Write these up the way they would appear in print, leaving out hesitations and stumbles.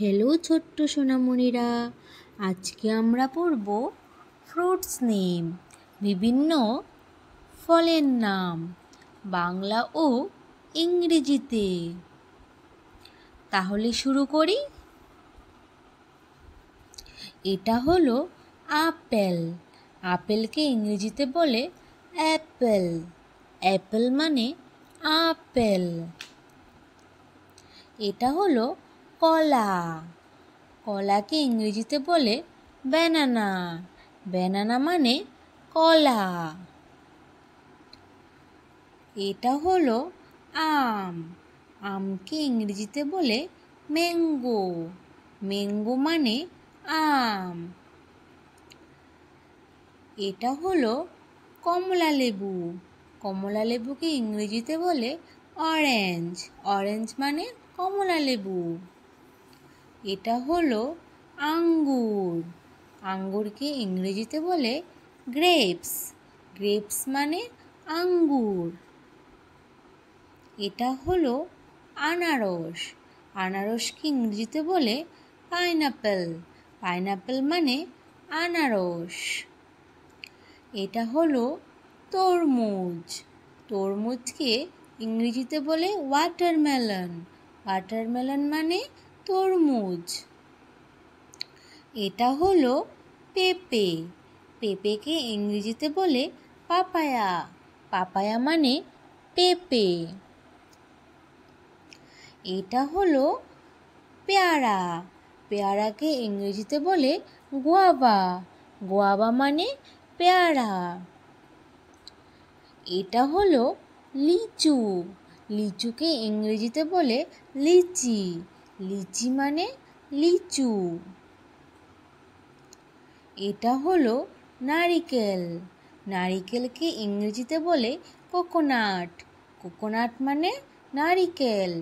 Hello ছোট্ট সোনামণিরা, আজকে আমরা পড়ব ফ্রুটস নেম, বিভিন্ন ফলের নাম বাংলা ও ইংরেজিতে। তাহলে শুরু করি। এটা হলো আপেল। আপেলকে ইংরেজিতে বলে অ্যাপেল। অ্যাপেল মানে আপেল। এটা হলো কলা। কলাকে ইংরেজিতে বলে ব্যানানা। ব্যানানা মানে কলা। এটা হলো আম। আমকে ইংরেজিতে বলে ম্যাঙ্গো। ম্যাঙ্গো মানে আম। এটা হলো কমলা লেবু। কমলা লেবুকে ইংরেজিতে বলে অরেঞ্জ। অরেঞ্জ মানে কমলা লেবু। এটা হলো আঙ্গুর। আঙ্গুরকে ইংরেজিতে বলে গ্রেপস। গ্রেপস মানে আঙ্গুর। এটা হলো আনারস। আনারসকে ইংরেজিতে বলে পাইনাপেল। পাইনাপেল মানে আনারস। এটা হলো তরমুজ। তরমুজকে ইংরেজিতে বলে ওয়াটারমেলন। ওয়াটারমেলন মানে তরমুজ। এটা হলো পেঁপে। পেঁপেকে ইংরেজিতে বলে পাপায়া। পাপায়া মানে পেঁপে। এটা হলো পেয়ারা। পেয়ারাকে ইংরেজিতে বলে গুয়াভা। গুয়াভা মানে পেয়ারা। এটা হলো লিচু। লিচুকে ইংরেজিতে বলে লিচি। লিচি মানে লিচু। এটা হলো নারিকেল। নারিকেলকে ইংরেজিতে বলে কোকোনাট। কোকোনাট মানে নারিকেল।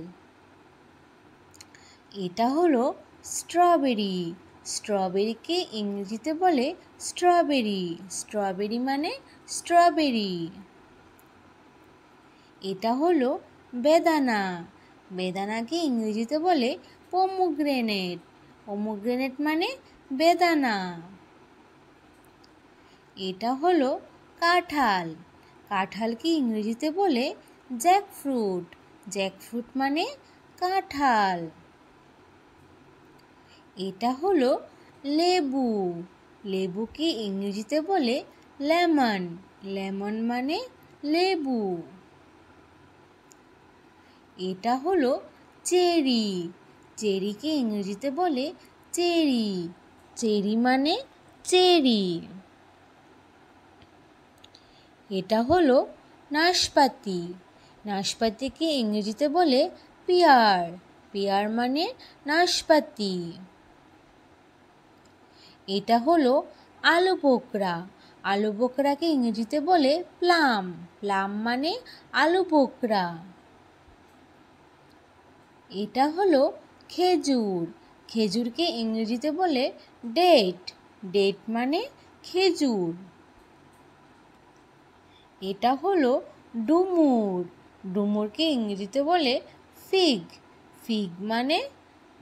এটা হলো স্ট্রবেরি। স্ট্রবেরিকে ইংরেজিতে বলে স্ট্রবেরি। স্ট্রবেরি মানে স্ট্রবেরি। এটা হলো বেদানা। বেদানাকে ইংরেজিতে বলে পমোগ্রেনেট। পমোগ্রেনেট মানে বেদানা। এটা হলো কাঁঠাল। কাঁঠালকে ইংরেজিতে বলে জ্যাকফ্রুট। জ্যাকফ্রুট মানে কাঁঠাল। এটা হলো লেবু। লেবুকে ইংরেজিতে বলে লেমন। লেমন মানে লেবু। এটা হলো চেরি। চেরিকে ইংরেজিতে বলে চেরি। চেরি মানে চেরি। এটা হলো নাশপাতি। নাশপাতিকে ইংরেজিতে বলে পিয়ার। পিয়ার মানে নাশপাতি। এটা হলো আলু বোখরা। আলু বোখরাকে ইংরেজিতে বলে প্লাম। প্লাম মানে আলু বোখরা। এটা হলো খেজুর। খেজুরকে ইংরেজিতে বলে ডেট। ডেট মানে খেজুর। এটা হলো ডুমুর। ডুমুরকে ইংরেজিতে বলে ফিগ। ফিগ মানে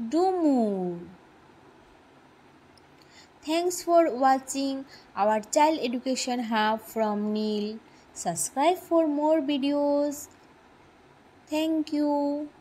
ডুমুর। Thanks for watching our Child Education Hub from Neil. Subscribe for more videos. Thank you.